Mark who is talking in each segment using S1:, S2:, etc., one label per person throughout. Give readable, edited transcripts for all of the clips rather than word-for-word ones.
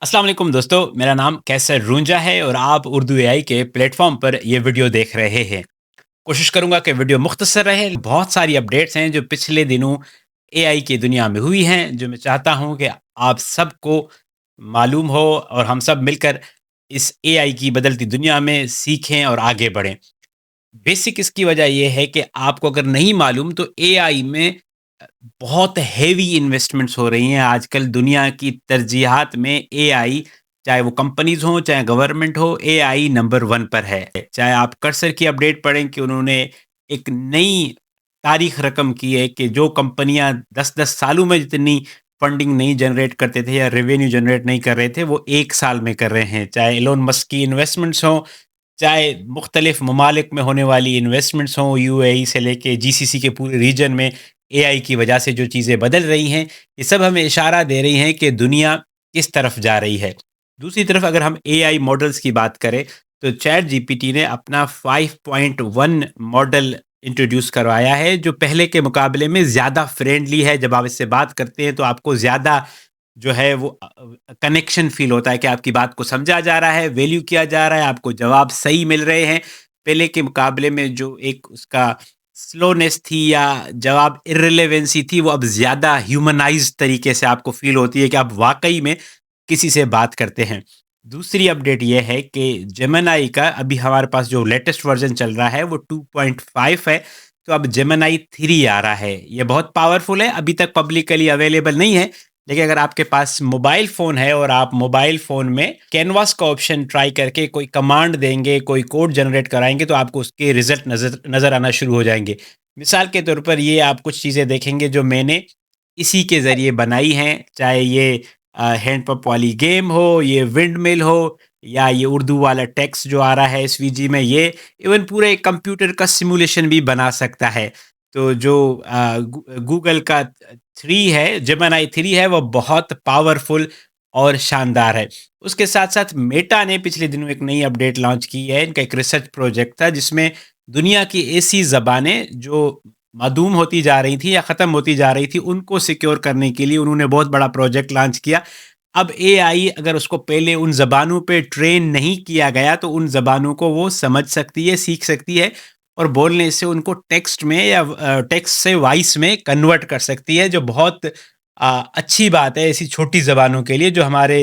S1: अस्सलाम वालेकुम दोस्तों, मेरा नाम कैसर रूंजा है और आप उर्दू एआई के प्लेटफॉर्म पर ये वीडियो देख रहे हैं। कोशिश करूंगा कि वीडियो मुख्तसर रहे। बहुत सारी अपडेट्स हैं जो पिछले दिनों एआई की दुनिया में हुई हैं, जो मैं चाहता हूं कि आप सबको मालूम हो और हम सब मिलकर इस एआई की बदलती दुनिया में सीखें और आगे बढ़ें। बेसिक इसकी वजह ये है कि आपको अगर नहीं मालूम तो एआई में बहुत हेवी इन्वेस्टमेंट्स हो रही हैं आजकल दुनिया की तरजीहात में। एआई, चाहे वो कंपनीज हो चाहे गवर्नमेंट हो, एआई नंबर वन पर है। चाहे आप कर्सर की अपडेट पढ़ें कि उन्होंने एक नई तारीख रकम की है कि जो कंपनियां 10-10 सालों में जितनी फंडिंग नहीं जनरेट करते थे या रेवेन्यू जनरेट नहीं कर रहे थे, वो एक साल में कर रहे हैं। चाहे एलोन मस्क की इन्वेस्टमेंट्स हों, चाहे मुख्तलिफ ममालिक में होने वाली इन्वेस्टमेंट्स हों, यूएई से लेके जीसीसी के पूरे रीजन में एआई की वजह से जो चीज़ें बदल रही हैं, ये सब हमें इशारा दे रही हैं कि दुनिया किस तरफ जा रही है। दूसरी तरफ अगर हम एआई मॉडल्स की बात करें, तो चैट जीपीटी ने अपना 5.1 मॉडल इंट्रोड्यूस करवाया है, जो पहले के मुकाबले में ज़्यादा फ्रेंडली है। जब आप इससे बात करते हैं तो आपको ज़्यादा जो है वो कनेक्शन फ़ील होता है कि आपकी बात को समझा जा रहा है, वैल्यू किया जा रहा है, आपको जवाब सही मिल रहे हैं। पहले के मुकाबले में जो एक उसका स्लोनेस थी या जवाब इर्रेलेवेंसी थी, वो अब ज़्यादा ह्यूमनाइज़्ड तरीके से आपको फ़ील होती है कि आप वाक़ई में किसी से बात करते हैं। दूसरी अपडेट ये है कि जेमिनी का अभी हमारे पास जो लेटेस्ट वर्ज़न चल रहा है वो 2.5 है, तो अब जेमिनी 3 आ रहा है। ये बहुत पावरफुल है, अभी तक पब्लिकली अवेलेबल नहीं है, लेकिन अगर आपके पास मोबाइल फ़ोन है और आप मोबाइल फ़ोन में कैनवास का ऑप्शन ट्राई करके कोई कमांड देंगे, कोई कोड जनरेट कराएँगे, तो आपको उसके रिज़ल्ट नज़र नज़र आना शुरू हो जाएँगे। मिसाल के तौर पर ये आप कुछ चीज़ें देखेंगे जो मैंने इसी के ज़रिए बनाई हैं, चाहे ये हैंड पंप वाली गेम हो, ये विंड मिल हो, या ये उर्दू वाला टेक्स्ट जो आ रहा है एसवीजी में, ये इवन पूरे एक कंप्यूटर का सिमुलेशन भी बना सकता है। तो जो गूगल का 3 है, जेमिनी 3 है, वो बहुत पावरफुल और शानदार है। उसके साथ-साथ मेटा ने पिछले दिनों एक नई अपडेट लॉन्च की है। इनका एक रिसर्च प्रोजेक्ट था जिसमें दुनिया की ऐसी ज़बानें जो मादूम होती जा रही थी या ख़त्म होती जा रही थी, उनको सिक्योर करने के लिए उन्होंने बहुत बड़ा प्रोजेक्ट लॉन्च किया। अब एआई अगर उसको पहले उन ज़बानों पे ट्रेन नहीं किया गया, तो उन ज़बानों को वो समझ सकती है, सीख सकती है और बोलने से उनको टेक्स्ट में या टेक्स्ट से वॉइस में कन्वर्ट कर सकती है, जो बहुत अच्छी बात है ऐसी छोटी ज़बानों के लिए जो हमारे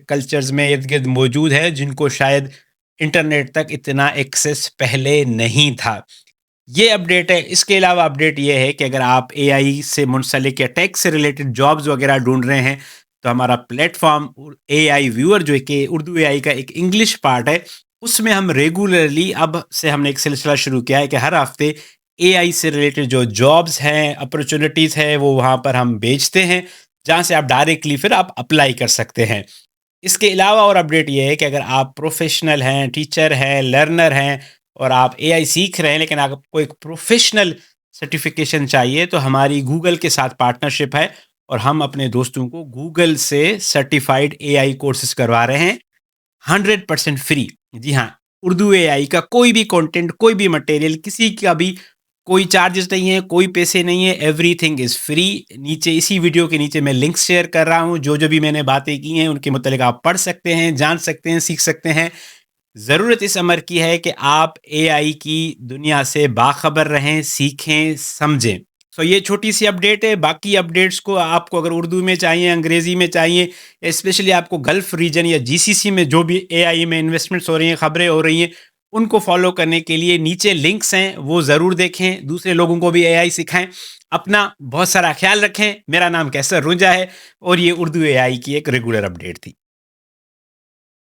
S1: कल्चर्स में इर्द-गिर्द मौजूद है, जिनको शायद इंटरनेट तक इतना एक्सेस पहले नहीं था। ये अपडेट है। इसके अलावा अपडेट ये है कि अगर आप एआई से मुंसलिक या टेक से रिलेटेड जॉब्स वगैरह ढूँढ रहे हैं, तो हमारा प्लेटफ़ॉर्म एआई व्यूअर जो है कि उर्दू एआई का एक इंग्लिश पार्ट है, उसमें हम रेगुलरली अब से हमने एक सिलसिला शुरू किया है कि हर हफ़्ते एआई से रिलेटेड जो जॉब्स हैं, अपॉर्च्युनिटीज़ हैं, वो वहाँ पर हम बेचते हैं, जहाँ से आप डायरेक्टली फिर आप अप्लाई कर सकते हैं। इसके अलावा और अपडेट ये है कि अगर आप प्रोफ़ेशनल हैं, टीचर हैं, लर्नर हैं और आप एआई सीख रहे हैं, लेकिन आपको एक प्रोफ़ेशनल सर्टिफ़िकेशन चाहिए, तो हमारी गूगल के साथ पार्टनरशिप है और हम अपने दोस्तों को गूगल से सर्टिफ़ाइड एआई कोर्सेज़ करवा रहे हैं, 100% फ्री। जी हाँ, उर्दू एआई का कोई भी कंटेंट, कोई भी मटेरियल, किसी का भी कोई चार्जेस नहीं है, कोई पैसे नहीं है, एवरीथिंग इज़ फ्री। नीचे इसी वीडियो के नीचे मैं लिंक्स शेयर कर रहा हूँ, जो-जो भी मैंने बातें की हैं, उनके मुतालिक आप पढ़ सकते हैं, जान सकते हैं, सीख सकते हैं। ज़रूरत इस अमर की है कि आप एआई की दुनिया से बाखबर रहें, सीखें, समझें। सो ये छोटी-सी अपडेट है, बाकी अपडेट्स को आपको अगर उर्दू में चाहिए, अंग्रेज़ी में चाहिए, स्पेशली आपको गल्फ़ रीजन या जीसीसी में जो भी एआई में इन्वेस्टमेंट्स हो रही हैं, खबरें हो रही हैं, उनको फ़ॉलो करने के लिए नीचे लिंक्स हैं, वो ज़रूर देखें, दूसरे लोगों को भी एआई सिखाएँ। अपना बहुत सारा ख़्याल रखें। मेरा नाम कैसर रूंजा है और ये उर्दू एआई की एक रेगुलर अपडेट थी।